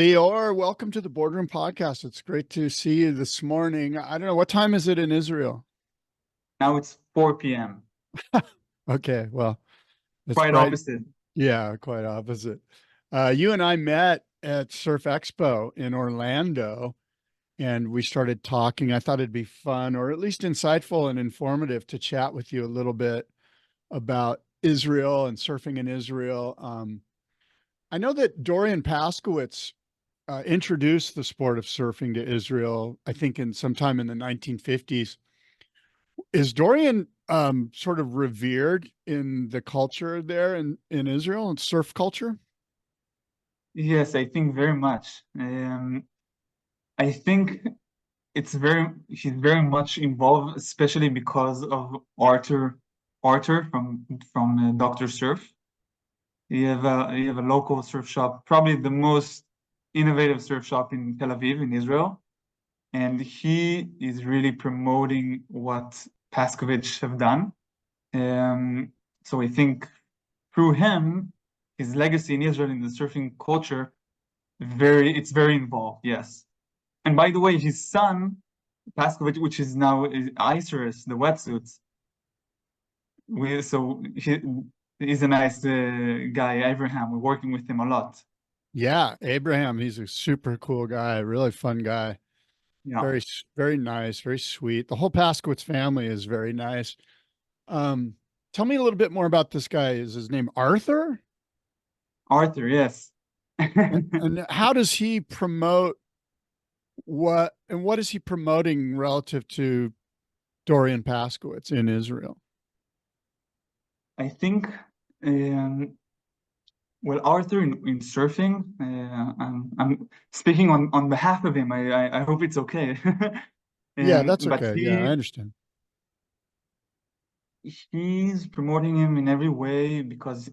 Lior, welcome to the BoardRoom Podcast. It's great to see you this morning. I don't know, what time is it in Israel? Now it's 4 p.m. Okay, well, it's Quite bright. opposite. Yeah, quite opposite. You and I met at Surf Expo in Orlando, and we started talking. I thought it'd be fun, or at least insightful and informative, to chat with you a little bit about Israel and surfing in Israel. I know that Dorian Paskowitz introduced the sport of surfing to Israel, I think in sometime in the 1950s. Is Dorian sort of revered in the culture there in Israel and surf culture? Yes, I think very much. I think he's very much involved, especially because of Arthur from Dr. Surf. You have a local surf shop, probably the most innovative surf shop in Tel Aviv in Israel, and he is really promoting what Paskovich have done. So I think through him, his legacy in Israel in the surfing culture, it's very involved. Yes, and by the way, his son Paskovich, which is now Isurus, the wetsuits. He's a nice guy, Abraham. We're working with him a lot. Yeah, Abraham, he's a super cool guy, really fun guy. Yeah, Very, very nice, very sweet. The whole Paskowitz family is very nice. Tell me a little bit more about this guy. Is his name Arthur? Arthur. Yes. And how does he promote what is he promoting relative to Dorian Paskowitz in Israel? I think, well, Arthur in surfing, I'm speaking on behalf of him. I hope it's okay. Yeah, that's But okay. Yeah, I understand. he's promoting him in every way because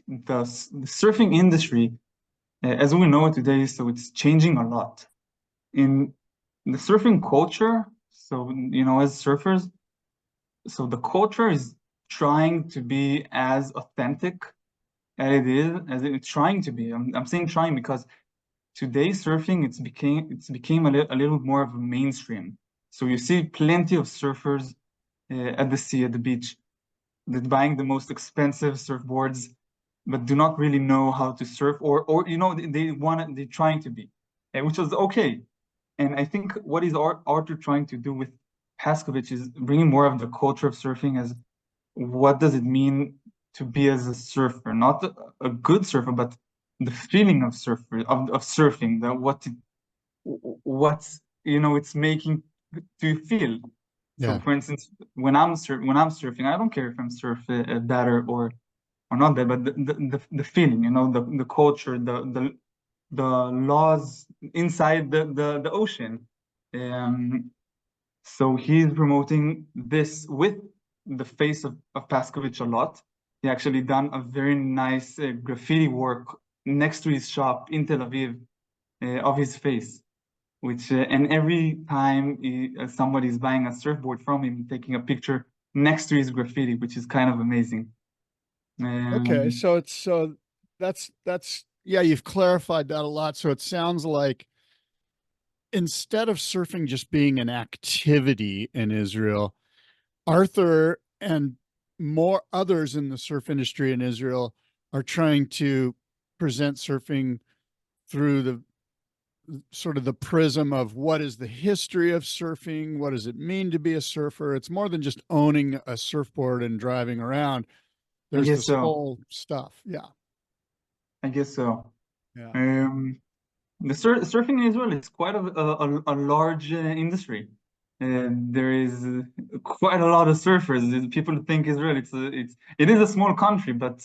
the surfing industry, as we know it today, so it's changing a lot. In the surfing culture, so as surfers, so the culture is trying to be as authentic as it's trying to be. I'm saying trying because today surfing it's became a little more of a mainstream. So you see plenty of surfers at the sea, at the beach, that buying the most expensive surfboards, but do not really know how to surf, or they're trying to be, which is okay. And I think what is Arthur trying to do with Paskovich is bringing more of the culture of surfing as what does it mean to be as a surfer, not a good surfer, but the feeling of surfing, what's it's making to feel. So, Yeah. for instance, when I'm surfing, I don't care if I'm better or not bad, but the feeling, the culture, the laws inside the ocean. So he's promoting this with the face of Paskovich a lot. He actually done a very nice graffiti work next to his shop in Tel Aviv of his face, which and every time somebody's buying a surfboard from him, taking a picture next to his graffiti, which is kind of amazing. Okay, so that's yeah, you've clarified that a lot. So it sounds like instead of surfing just being an activity in Israel, Arthur and more others in the surf industry in Israel are trying to present surfing through the sort of the prism of what is the history of surfing, what does it mean to be a surfer. It's more than just owning a surfboard and driving around. I There's guess this so. whole stuff. Yeah. I guess so. Yeah. The surfing in Israel is quite a large industry. There is quite a lot of surfers. People think Israel it is a small country, but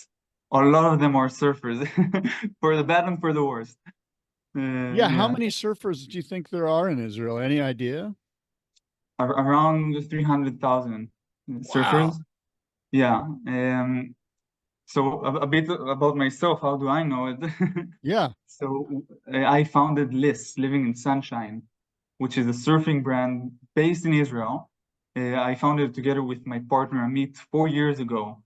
a lot of them are surfers, for the bad and for the worst. Yeah. How Yeah, many surfers do you think there are in Israel? Any idea? around 300,000 surfers. Wow. Yeah. So a bit about myself. How do I know it? Yeah. So I founded Living in Sunshine, which is a surfing brand based in Israel. I founded it together with my partner Amit 4 years ago.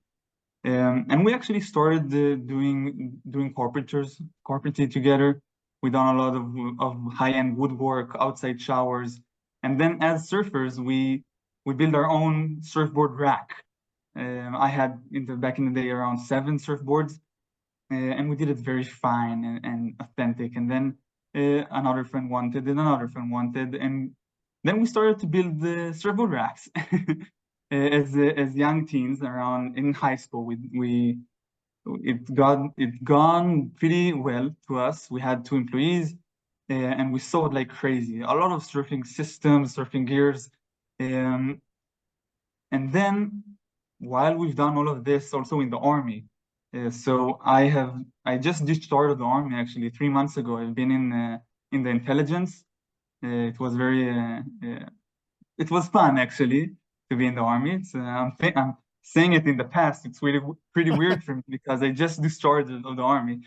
And we actually started doing carpentry together. We done a lot of high-end woodwork, outside showers, and then as surfers, we build our own surfboard rack. I had back in the day around 7 surfboards, and we did it very fine and authentic. And then another friend wanted, and another friend wanted, and then we started to build the surfboard racks. As young teens around in high school, it gone pretty well to us. We had 2 employees, and we sold like crazy. A lot of surfing systems, surfing gears, um, and then while we've done all of this, also in the army. So I just discharged the army actually 3 months ago. I've been in the intelligence. It was it was fun actually to be in the army. I'm saying it in the past. It's really pretty weird for me because I just discharged of the army,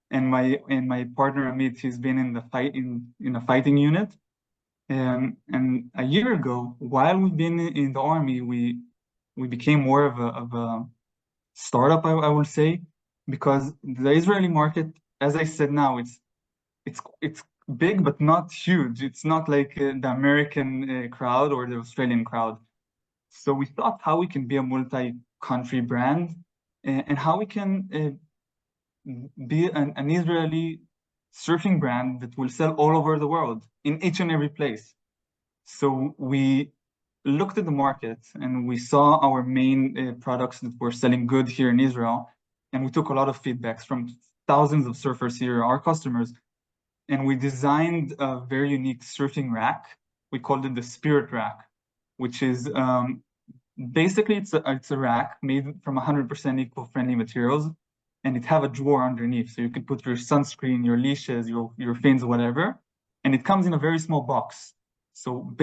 and my partner Amit, he's been in the fight in a fighting unit. And a year ago, while we've been in the army, we became more of a startup, I would say, because the Israeli market, as I said now, it's big but not huge. It's not like the American crowd or the Australian crowd. So we thought how we can be a multi-country brand, and how we can be an Israeli surfing brand that will sell all over the world in each and every place. So we looked at the market and we saw our main products that were selling good here in Israel. And we took a lot of feedbacks from thousands of surfers here, our customers. And we designed a very unique surfing rack. We called it the Spirit Rack, which is basically it's a rack made from 100% eco-friendly materials, and it have a drawer underneath, so you could put your sunscreen, your leashes, your fins, whatever, and it comes in a very small box. So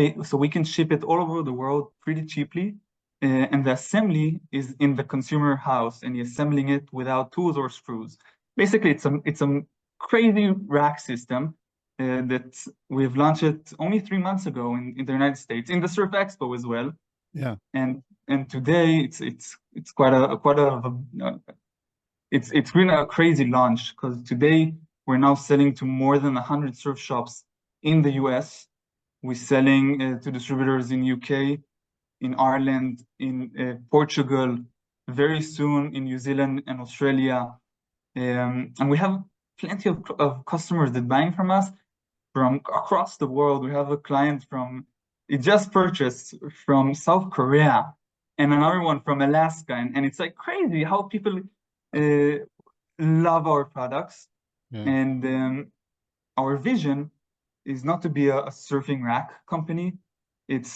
we can ship it all over the world pretty cheaply, and the assembly is in the consumer house, and you're assembling it without tools or screws. Basically, it's a crazy rack system that we've launched it only 3 months ago in the United States, in the Surf Expo as well. Yeah. And today it's quite it's been a crazy launch, because today we're now selling to more than 100 surf shops in the US. We're selling to distributors in UK, in Ireland, in Portugal, very soon in New Zealand and Australia. And we have plenty of customers that buying from us from across the world. We have a client he just purchased from South Korea, and another one from Alaska. And it's like crazy how people love our products. Yeah. And our vision is not to be a surfing rack company. It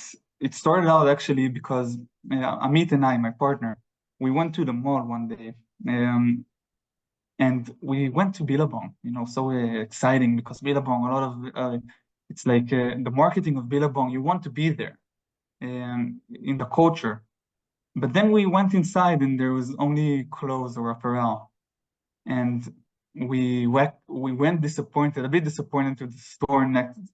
started out actually because Amit and I, my partner, we went to the mall one day, and we went to Billabong. So exciting, because Billabong, a lot of it's like the marketing of Billabong. You want to be there, in the culture. But then we went inside, and there was only clothes or apparel, and we went disappointed, a bit disappointed, to the store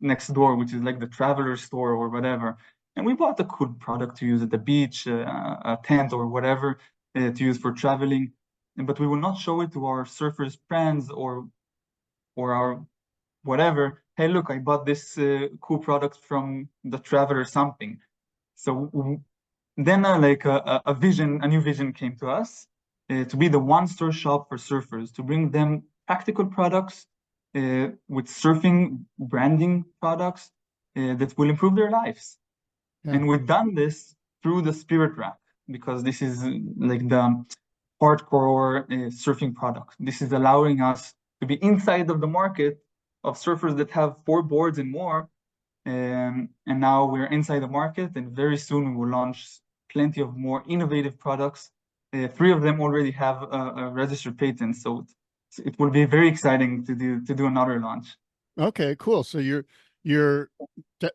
next door, which is like the traveler store or whatever. And we bought a cool product to use at the beach, a tent or whatever, to use for traveling. But we will not show it to our surfers friends or our whatever. Hey, look, I bought this cool product from the traveler something. So then like a new vision came to us, to be the one-stop shop for surfers, to bring them practical products with surfing branding products that will improve their lives. Yeah. And we've done this through the Spirit Rack, because this is like the hardcore surfing product. This is allowing us to be inside of the market of surfers that have 4 boards and more. And now we're inside the market, and very soon we will launch plenty of more innovative products. 3 of them already have a registered patent, so it will be very exciting to do another launch. Okay, cool. So you're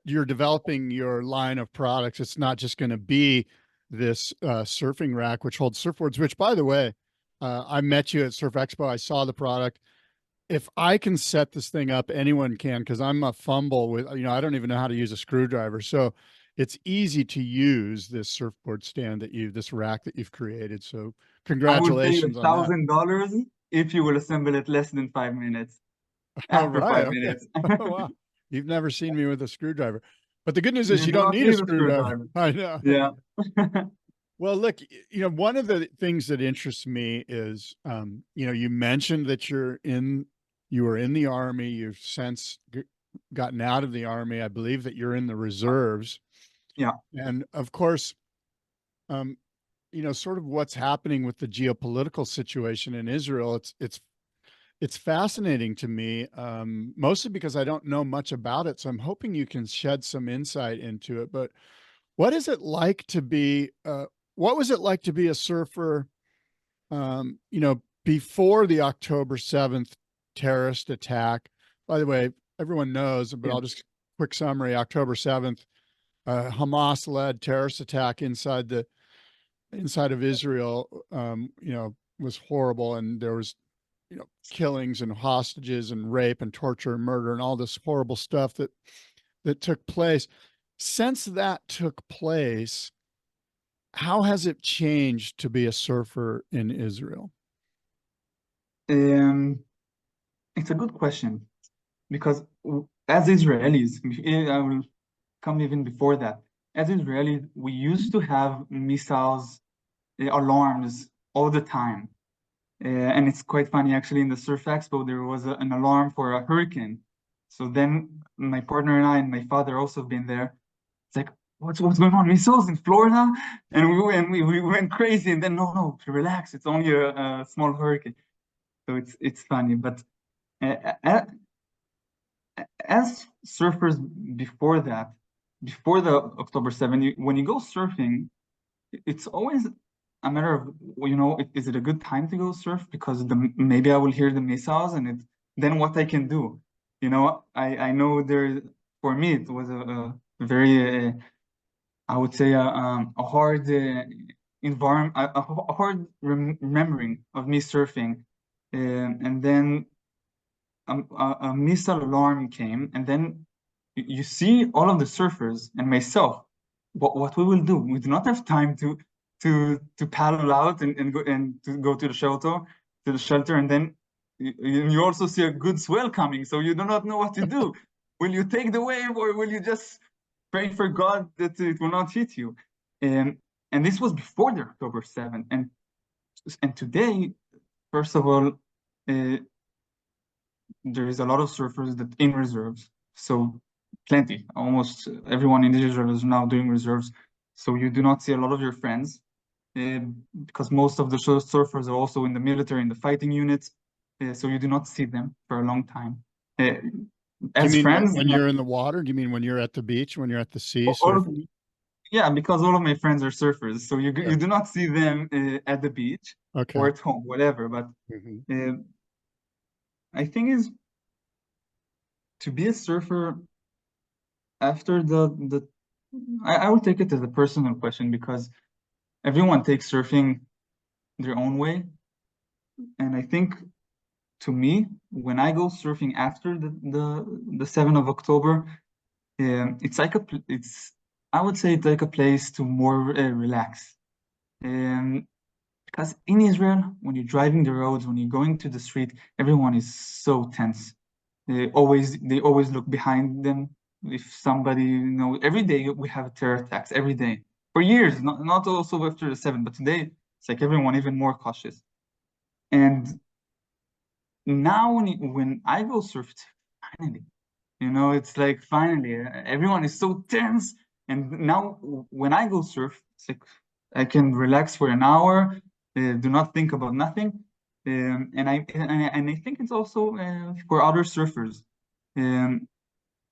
developing your line of products. It's not just going to be this surfing rack, which holds surfboards, which, by the way, I met you at Surf Expo. I saw the product. If I can set this thing up, anyone can, because I'm a fumble with, I don't even know how to use a screwdriver. So it's easy to use this surfboard stand this rack that you've created. So I will pay you congratulations on that. $1,000 if you will assemble it less than 5 minutes. All After right. five Okay. minutes. Oh, wow. You've never seen me with a screwdriver, but the good news is You you do don't not need a need a screwdriver. screwdriver. I know. Yeah. Well, look, one of the things that interests me is, you mentioned that you were in the army. You've since gotten out of the army. I believe that you're in the reserves. Yeah. And of course, um, sort of what's happening with the geopolitical situation in Israel. It's fascinating to me, mostly because I don't know much about it. So I'm hoping you can shed some insight into it. But what is it like to be? What was it like to be a surfer? Before the October 7th terrorist attack. By the way, everyone knows, but Yeah. I'll just quick summary. October 7th, Hamas-led terrorist attack inside of Israel. Was horrible, and there was killings and hostages and rape and torture and murder and all this horrible stuff that took place. Since that took place, how has it changed to be a surfer in Israel? It's a good question because as Israelis, I will come even before that. As Israelis, we used to have missiles, alarms all the time. And it's quite funny, actually, in the Surf Expo, there was an alarm for a hurricane. So then my partner and I and my father also have been there. It's like, what's going on? Missiles in Florida? And we went crazy. And then, no, relax. It's only a small hurricane. So it's funny. But uh, as surfers before that, before the October 7th, when you go surfing, it's always a matter of, is it a good time to go surf? Because maybe I will hear the missiles and then what I can do. I know for me, it was a very, I would say, a hard environment, a hard remembering of me surfing. And then a missile alarm came, and then you see all of the surfers and myself. What we will do? We do not have time to paddle out and to go to the shelter, and then you also see a good swell coming, so you do not know what to do. Will you take the wave, or will you just pray for God that it will not hit you? And this was before the October 7th, and today, first of all, there is a lot of surfers that in reserves. So plenty, almost everyone in Israel is now doing reserves. So you do not see a lot of your friends because most of the surfers are also in the military, in the fighting units. So you do not see them for a long time. Do you As mean friends, when you're in the water? Do you mean when you're at the beach, when you're at the sea all of, surfing? yeah, because all of my friends are surfers. So you Yeah. do not see them at the beach or Okay. at home, whatever. But Mhm. I think is to be a surfer after I will take it as a personal question because everyone takes surfing their own way. And I think to me, when I go surfing after the 7th of October, it's like I would say it's like a place to more relax. Um, because in Israel, when you're driving the roads, when you're going to the street, everyone is so tense. They always look behind them. If somebody, every day we have terror attacks every day for years, not also after the 7th, but today it's like everyone even more cautious. And now when I go surf, finally, it's like finally everyone is so tense. And now when I go surf, it's like I can relax for an hour, do not think about nothing. And I think it's also for other surfers. Um,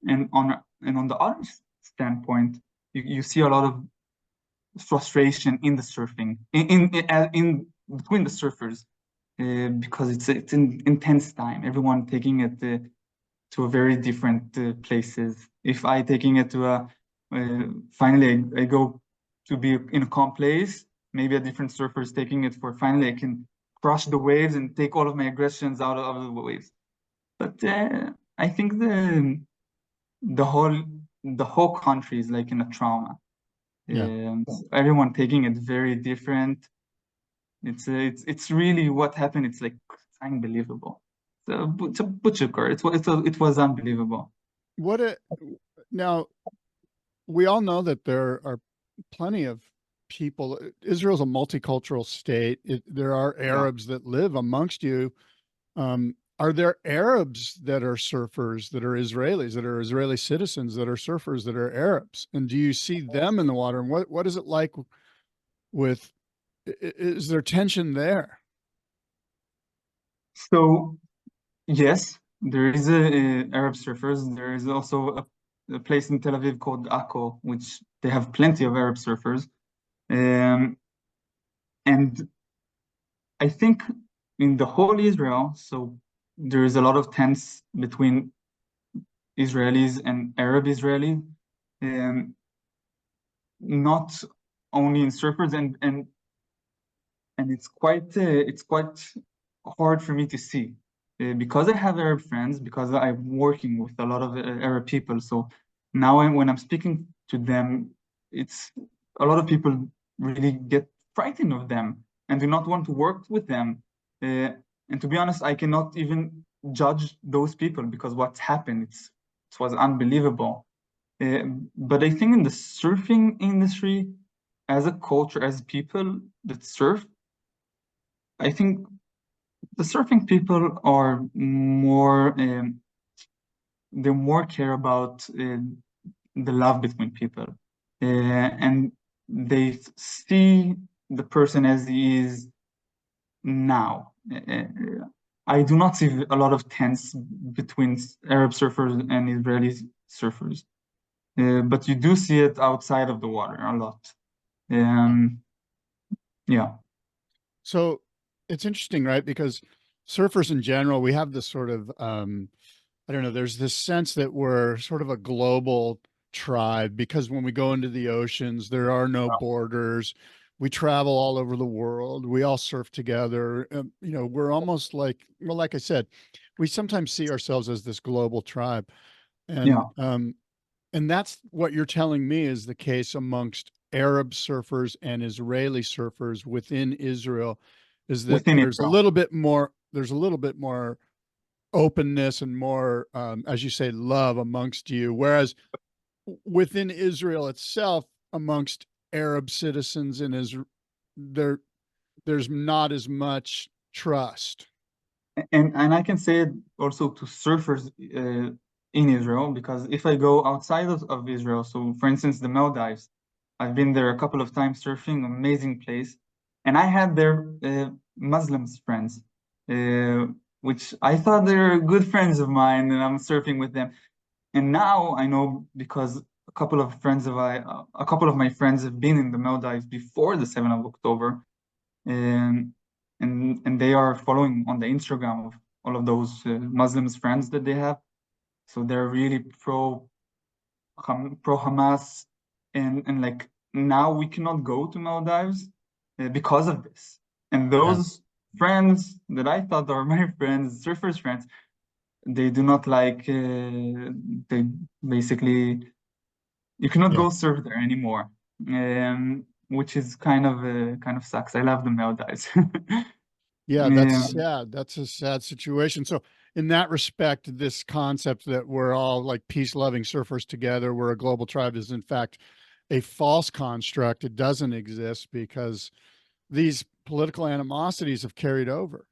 and on the other standpoint, you see a lot of frustration in the surfing in between the surfers because it's an intense time. Everyone taking it to a very different places. If I taking it to finally I go to be in a calm place, maybe a different surfer is taking it for finally I can crush the waves and take all of my aggressions out of the waves. But I think the whole the whole country is like in a trauma. Yeah. Everyone taking it very different. It's really what happened. It's like unbelievable. It's a butcher. It was unbelievable. What it now we all know that there are plenty of people. Israel's a multicultural state. There are Yeah. Arabs that live amongst you. Are there Arabs that are surfers that are Israelis, that are Israeli citizens that are surfers that are Arabs? And do you see them in the water? And what is it like with, is there tension there? So yes, there is a Arab surfers. There is also a place in Tel Aviv called Akko, which they have plenty of Arab surfers. And I think in the whole Israel, so there is a lot of tense between Israelis and Arab Israelis, not only in surfers, and it's quite hard for me to see because I have Arab friends, because I'm working with a lot of Arab people. So now when I'm speaking to them, it's a lot of people really get frightened of them and do not want to work with them. And to be honest, I cannot even judge those people because what's happened, it was unbelievable. But I think in the surfing industry, as a culture, as people that surf, I think the surfing people are more, they more care about the love between people. And they see the person as he is now. I do not see a lot of tense between Arab surfers and Israeli surfers. But you do see it outside of the water a lot. Yeah, So it's interesting, right? Because surfers in general, we have this sort of, I don't know, there's this sense that we're sort of a global tribe because when we go into the oceans, there are no borders. We travel all over the world. We all surf together. We're almost like, well, like I said, we sometimes see ourselves as this global tribe. yeah, And that's what you're telling me is the case amongst Arab surfers and Israeli surfers within Israel, is that within Israel. there's a little bit more openness and more, as you say, love amongst you. Whereas within Israel itself, amongst Arab citizens in Israel, there's not as much trust. And I can say it also to surfers in Israel, because if I go outside of Israel, so for instance, the Maldives, I've been there a couple of times surfing, amazing place. And I had their Muslims friends, uh, which I thought they were good friends of mine, and I'm surfing with them. And now I know because a couple of my friends have been in the Maldives before the 7th of October, um, and they are following on the Instagram of all of those Muslims friends that they have. So they're really pro Hamas, and like now we cannot go to Maldives because of this. And Yeah. those friends that I thought are my friends, surfers friends, they do not like. They basically you cannot Yeah. go surf there anymore, which is kind of sucks. I love the Maldives. Yeah, that's Yeah, sad. That's a sad situation. So, in that respect, this concept that we're all like peace loving surfers together, we're a global tribe, is in fact a false construct. It doesn't exist because these political animosities have carried over.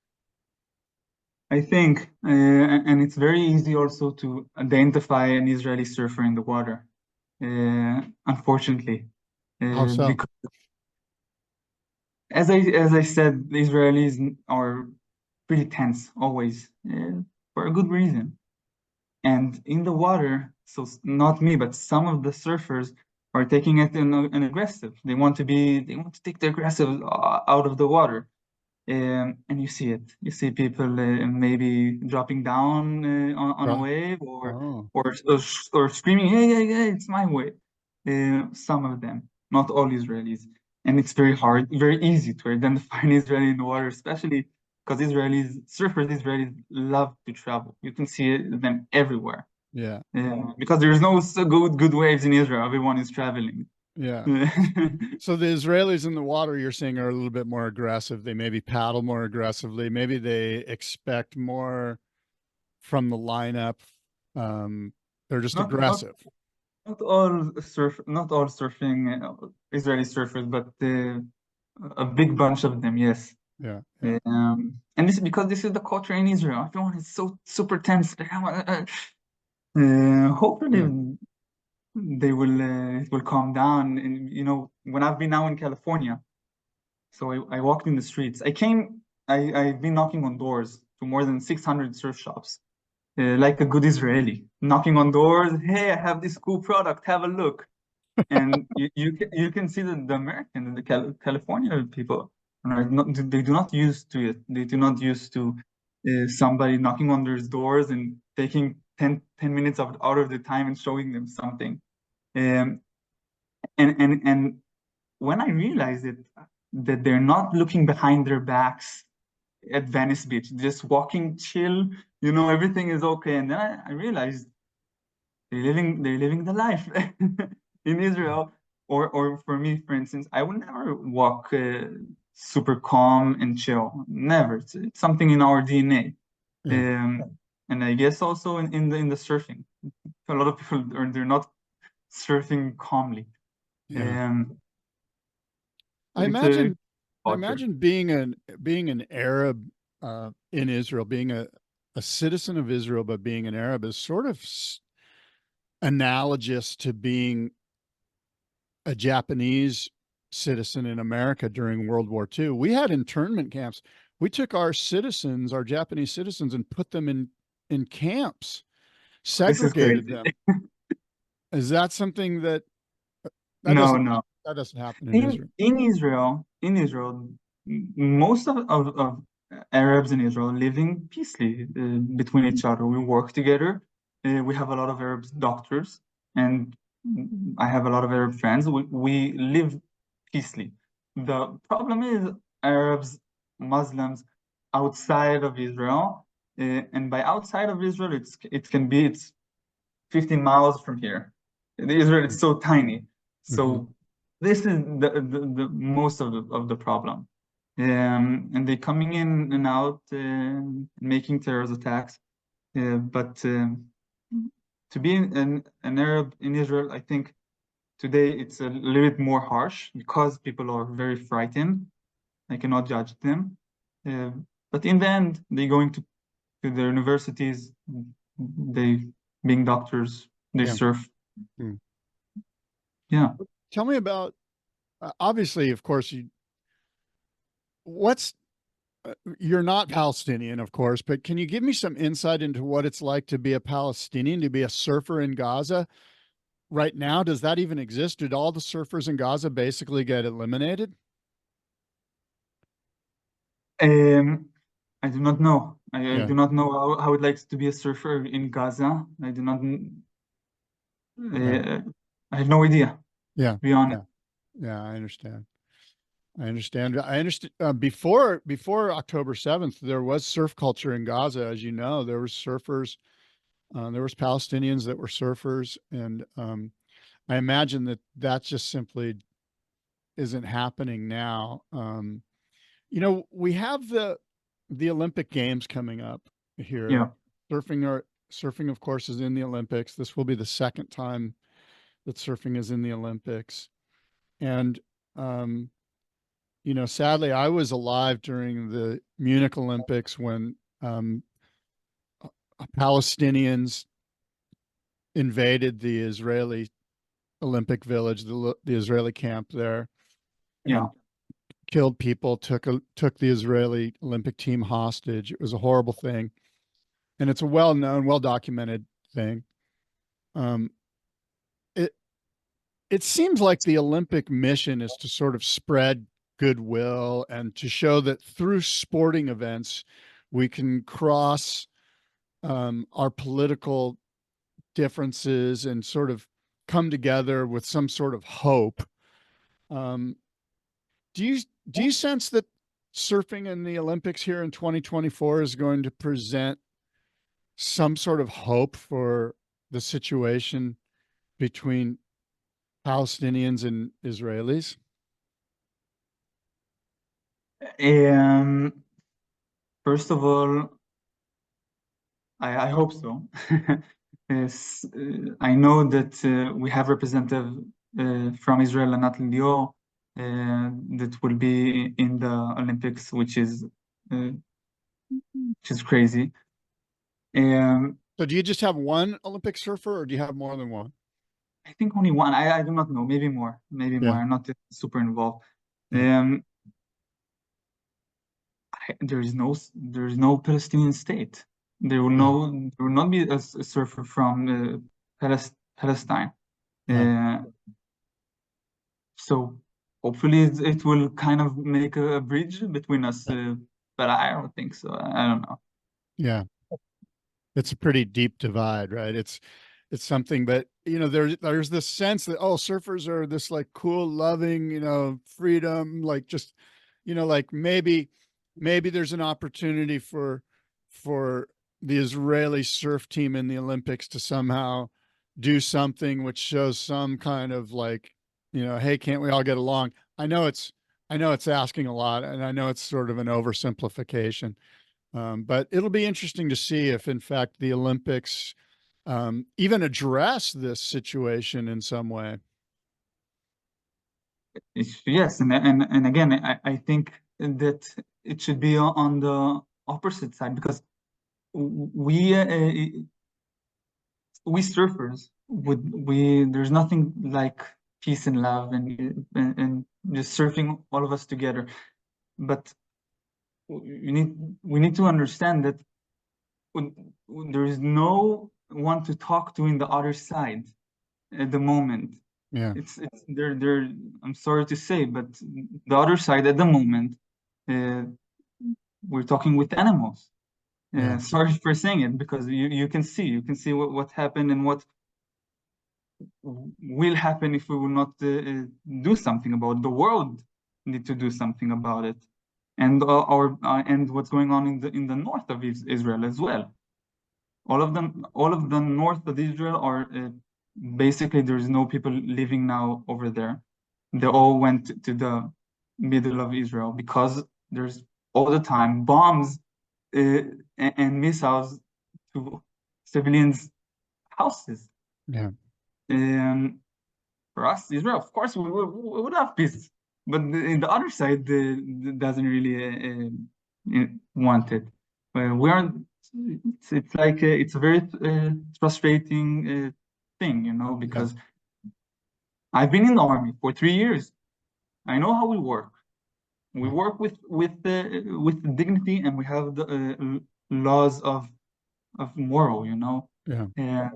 I think, and it's very easy also to identify an Israeli surfer in the water, unfortunately, How so? because as I said, the Israelis are pretty tense always, for a good reason. And in the water, so not me, but some of the surfers are taking it in aggressive. They want to take the aggressive out of the water. And you see it. You see people maybe dropping down on a Right. wave, Oh, or screaming, "Hey, hey, hey! It's my wave!" Some of them, not all Israelis, and it's very hard, very easy to identify an Israeli in the water, especially because Israelis love to travel. You can see them everywhere. Yeah. because there's no so good waves in Israel. Everyone is traveling. Yeah. So the Israelis in the water, you're saying, are a little bit more aggressive. They maybe paddle more aggressively. Maybe they expect more from the lineup. They're just Not not aggressive. not all surfing Israeli surfers, but a big bunch of them, yes. Yeah. Yeah. And this because this is the culture in Israel. Everyone is so super tense. Hopefully Yeah. they will it will calm down. And when I've been now in California, so I walked in the streets. I've been knocking on doors to more than 600 surf shops, like a good Israeli, knocking on doors. Hey, I have this cool product. Have a look. And you can see the American, the California people, right? They do not used to it. They do not used to somebody knocking on their doors and taking 10 minutes out of the time and showing them something. Um, and when I realized it, that they're not looking behind their backs at Venice Beach, just walking chill, everything is okay. And then I realized they're living the life in Israel. Or for me, for instance, I will never walk super calm and chill. Never. It's something in our DNA. Yeah. And I guess also in the surfing, a lot of people they're not surfing calmly. Yeah. Um, I it's a imagine I culture. imagine being an Arab in Israel, being a citizen of Israel, but being an Arab is sort of analogous to being a Japanese citizen in America during World War II. We had internment camps. We took our citizens, our Japanese citizens, and put them in camps, This is segregated crazy. them. Is that something that No, doesn't no. that doesn't happen in In Israel? in Israel, most of Arabs in Israel living peacefully between each other. We work together. We have a lot of Arab doctors, and I have a lot of Arab friends. We live peacefully. The problem is Arabs, Muslims outside of Israel, and by outside of Israel, it's 15 miles from here. Israel is so tiny. Mm-hmm. So this is the most of the problem. And they coming in and out, making terrorist attacks. But to be an Arab in Israel, I think today it's a little bit more harsh because people are very frightened. I cannot judge them. Uh, but in the end, they going to the universities, they being doctors, they Yeah. surf. Mm. Yeah. Tell me about obviously, of course, what's you're not Palestinian, of course, but can you give me some insight into what it's like to be a Palestinian, to be a surfer in Gaza right now? Does that even exist? Did all the surfers in Gaza basically get eliminated? Um, I do not know. I Yeah, do not know how it likes to be a surfer in Gaza. I do not. yeah, I have no idea, yeah, to be honest. yeah, yeah. I understand. I understand. I understand. Before October 7th, there was surf culture in Gaza, as you know. There was surfers. There was Palestinians that were surfers, and I imagine that just simply isn't happening now. We have the Olympic Games coming up here. Yeah, Surfing, of course, is in the Olympics. This will be the second time that surfing is in the Olympics. And um, sadly, I was alive during the Munich Olympics when um, Palestinians invaded the Israeli Olympic Village, the Israeli camp there, yeah, and killed people, took the Israeli Olympic team hostage. It was a horrible thing, and it's a well-known, well-documented thing. Um, it it seems like the Olympic mission is to sort of spread goodwill and to show that through sporting events we can cross our political differences and sort of come together with some sort of hope. Um, do you do you sense that surfing in the Olympics here in 2024 is going to present some sort of hope for the situation between Palestinians and Israelis? First of all, I hope so. Yes, I know that we have representative from Israel, and Lior, that will be in the Olympics, which is crazy. So do you just have one Olympic surfer or do you have more than one? I think only one. I do not know. Maybe more. Maybe more. Yeah. I'm not super involved. Yeah. Um, there is no Palestinian state. There will Yeah. not be a surfer from Palestine. Yeah. So hopefully it will kind of make a bridge between us. But I don't think so. I don't know. Yeah. It's a pretty deep divide, right? It's something, but there's this sense that, oh, surfers are this like cool, loving, freedom, like just, like maybe there's an opportunity for the Israeli surf team in the Olympics to somehow do something which shows some kind of like, hey, can't we all get along? I know it's asking a lot, and I know it's sort of an oversimplification. But it'll be interesting to see if, in fact, the Olympics even address this situation in some way. Yes, and again, I think that it should be on the opposite side, because we we surfers there's nothing like peace and love and just surfing all of us together. But we need to understand that there is no one to talk to in the other side at the moment. Yeah. It's there. I'm sorry to say, but the other side at the moment, uh, we're talking with animals. Yeah. Sorry for saying it, because you can see what happened and what will happen if we will not do something about it. The world need to do something about it, and and what's going on in the north of Israel as well. All of the north of Israel are basically, there's no people living now over there. They all went to the middle of Israel because there's all the time bombs uh, and missiles to civilians' houses. Yeah. Um, for us, Israel, of course, we would have peace, but in the other side, doesn't really want it. We are. It's like it's a very frustrating thing, Yeah. because I've been in the army for 3 years. I know how we work. We Yeah. work with dignity, and we have the laws of moral. Yeah. And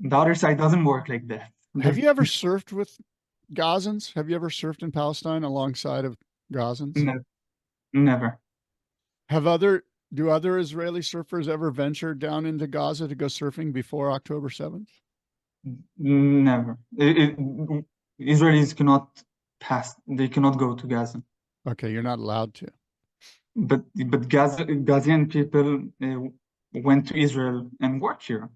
the other side doesn't work like that. Have you ever surfed with Gazans? Have you ever surfed in Palestine alongside of Gazans? Never. Have other Do other Israeli surfers ever venture down into Gaza to go surfing before October 7th? Never. Israelis cannot pass. They cannot go to Gaza. Okay, you're not allowed to. But Gazian people went to Israel and work here.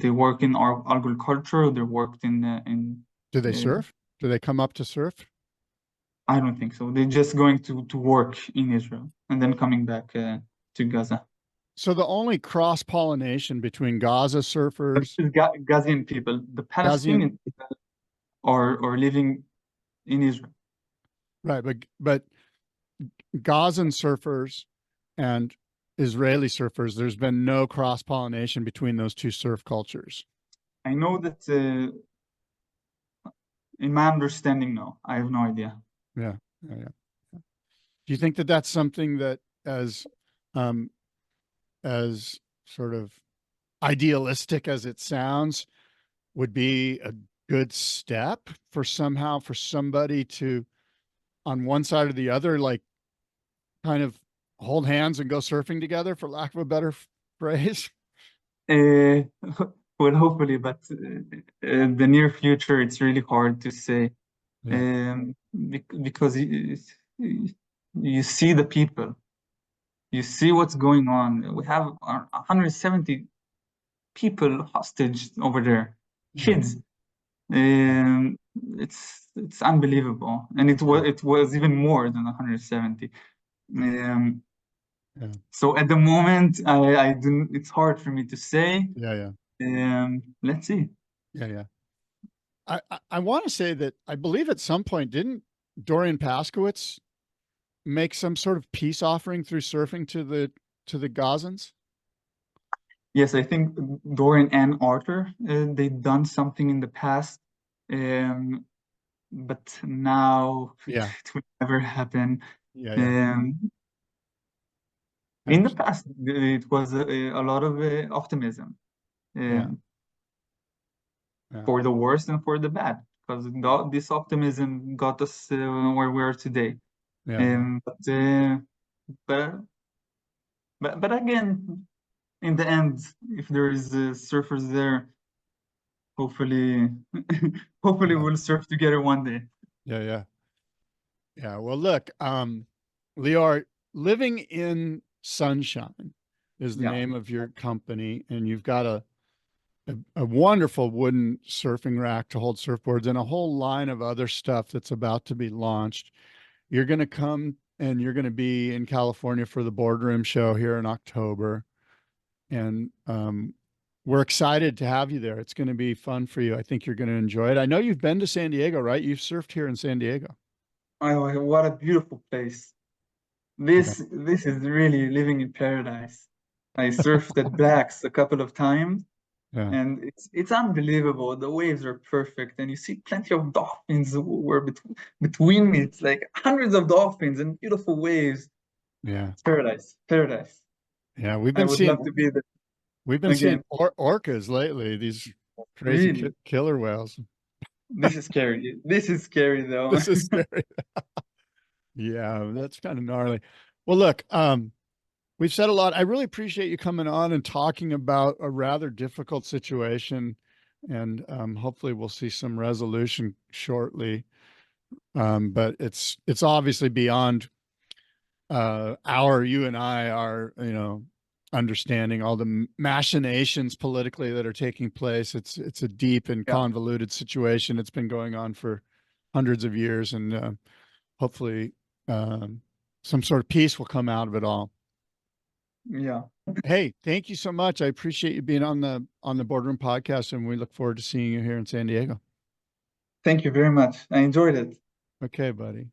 They work in our agriculture. They worked in. Do they Uh, surf? Do they come up to surf? I don't think so. They're just going to work in Israel and then coming back to Gaza. So the only cross pollination between Gaza But surfers, it's Gazian people. The Gazian, Palestinian people are living in Israel. right? But Gazan surfers and Israeli surfers, there's been no cross pollination between those two surf cultures. I know that in my understanding, no, I have no idea. Yeah, yeah, yeah. Do you think that that's something that, um, as sort of idealistic as it sounds, would be a good step for somebody to, on one side or the other, like kind of hold hands and go surfing together, for lack of a better phrase? Uh, well, hopefully, but the near future, it's really hard to say, Yeah, because you see the people, you see what's going on. We have 170 people hostage over there, Yeah. kids. It's unbelievable, and it was even more than 170. Um, Yeah. so at the moment, I do. It's hard for me to say. Yeah. Yeah. Let's see. Yeah. Yeah. I want to say that I believe at some point, didn't Dorian Paskowitz make some sort of peace offering through surfing to the Gazans? Yes, I think Dorian and Arthur, they've done something in the past, but now Yeah. it will never happen. Yeah. Yeah. Um, in the past, it was a lot of optimism, Yeah. um, Yeah. for the worst and for the bad, because this optimism got us where we are today. Yeah. Yeah. But but again, in the end, if there is surfers there, hopefully, hopefully Yeah. we'll surf together one day. Yeah. Yeah. Yeah. Well, look, Lior, Living in Sunshine is the Yeah, name of your company, and you've got a wonderful wooden surfing rack to hold surfboards and a whole line of other stuff that's about to be launched. You're going to come and you're going to be in California for the BoardRoom show here in October. And we're excited to have you there. It's going to be fun for you. I think you're going to enjoy it. I know you've been to San Diego, right? You've surfed here in San Diego. oh, what a beautiful place. Yeah. This is really living in paradise. I surfed at Blacks a couple of times, Yeah. and it's unbelievable. The waves are perfect, and you see plenty of dolphins were between me. It's like hundreds of dolphins and beautiful waves. Yeah. It's paradise, paradise. Yeah. I would love to be there We've been seeing again. orcas lately, these crazy Really, killer whales. this is scary. This is scary though. This is scary. Yeah, that's kind of gnarly. Well, look, we've said a lot. I really appreciate you coming on and talking about a rather difficult situation, and hopefully we'll see some resolution shortly. But it's obviously beyond you and I are, understanding all the machinations politically that are taking place. It's a deep and Yeah, convoluted situation. It's been going on for hundreds of years, and hopefully some sort of peace will come out of it all. yeah. Hey, thank you so much. I appreciate you being on the BoardRoom podcast, and we look forward to seeing you here in San Diego. Thank you very much. I enjoyed it. Okay, buddy.